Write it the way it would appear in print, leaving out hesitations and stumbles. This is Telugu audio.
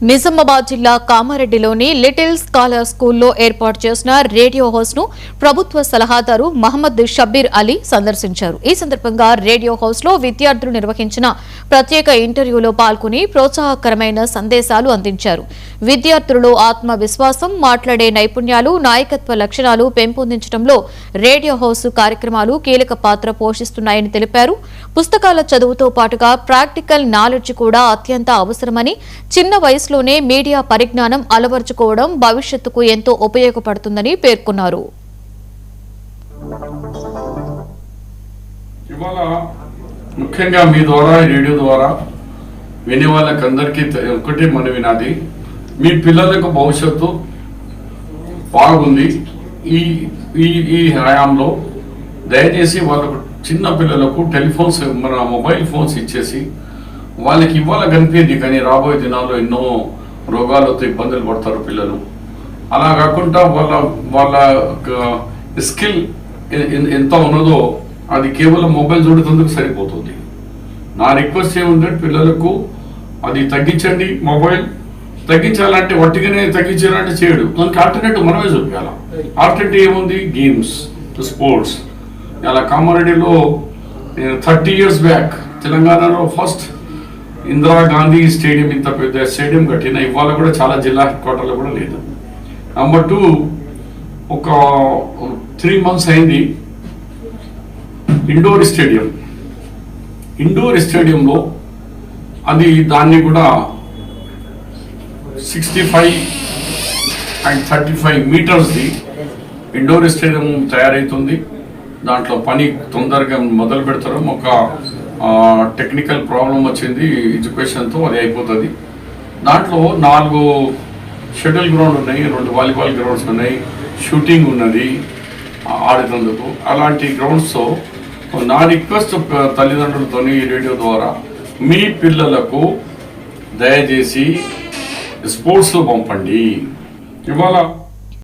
నిజామాబాద్ జిల్లా కామారెడ్డిలోని లిటిల్ స్కాలర్ స్కూల్లో ఏర్పాటు చేసిన రేడియో హౌస్ ను ప్రభుత్వ సలహాదారు మహమ్మద్ షబ్బీర్ అలీ సందర్శించారు. ఈ సందర్భంగా రేడియో హౌస్ లో విద్యార్థులు నిర్వహించిన ప్రత్యేక ఇంటర్వ్యూలో పాల్గొని ప్రోత్సాహకరమైన సందేశాలు అందించారు. విద్యార్థులలో ఆత్మవిశ్వాసం, మాట్లాడే నైపుణ్యాలు, నాయకత్వ లక్షణాలు పెంపొందించడంలో రేడియో హౌస్ కార్యక్రమాలు కీలక పాత్ర పోషిస్తున్నాయని తెలిపారు. పుస్తకాల చదువుతో పాటుగా ప్రాక్టికల్ నాలెడ్జ్ కూడా అత్యంత అవసరమని, చిన్న వయసులోనే మీడియా పరిజ్ఞానం అలవర్చుకోవడం భవిష్యత్తుకు ఎంతో ఉపయోగపడుతుందని పేర్కొన్నారు. ఇవాళ ముఖ్యంగా మీ ద్వారా రేడియో ద్వారా వినే వాళ్ళకందరికీ ఒకటే మనవి నాది, మీ పిల్లలకు భవిష్యత్తు బాగుంది. ఈ హయాంలో దయచేసి వాళ్ళకు చిన్న పిల్లలకు టెలిఫోన్స్, మన మొబైల్ ఫోన్స్ ఇచ్చేసి వాళ్ళకి ఇవాళ కనిపించింది, కానీ రాబోయే దినాల్లో ఎన్నో రోగాలతో ఇబ్బందులు పడతారు పిల్లలు. అలా కాకుండా వాళ్ళ స్కిల్ ఎంత ఉన్నదో అది కేవలం మొబైల్ చూడేందుకు సరిపోతుంది. నా రిక్వెస్ట్ ఏముందంటే పిల్లలకు అది తగ్గించండి. మొబైల్ తగ్గించాలంటే వట్టిగానే తగ్గించాలంటే చేయడు, దానికి ఆల్టర్నేటివ్ మనమే చూపించాలి. ఆల్టర్నేటివ్ ఏముంది? Games, sports. అలా కామారెడ్డిలో 30 years బ్యాక్ తెలంగాణలో ఫస్ట్ ఇందిరాగాంధీ స్టేడియం, ఇంత పెద్ద స్టేడియం కట్టిన ఇవాళ కూడా చాలా జిల్లా హెడ్ క్వార్టర్లో కూడా లేదు. నెంబర్ 2, ఒక 3 months అయింది ఇండోర్ స్టేడియంలో అది దాన్ని కూడా 65 and 35 మీటర్స్ది ఇండోర్ స్టేడియం తయారవుతుంది. దాంట్లో పని తొందరగా మొదలు పెడతారు. ఒక టెక్నికల్ ప్రాబ్లం వచ్చింది ఎడ్యుకేషన్తో, అది అయిపోతుంది. దాంట్లో 4 షటిల్ గ్రౌండ్ ఉన్నాయి, 2 వాలీబాల్ గ్రౌండ్స్ ఉన్నాయి, షూటింగ్ ఉన్నది ఆడేందుకు. అలాంటి గ్రౌండ్స్తో నా రిక్వెస్ట్ తల్లిదండ్రులతో ఈ రేడియో ద్వారా మీ పిల్లలకు దయచేసి స్పోర్ట్స్లో పంపండి. ఇవాళ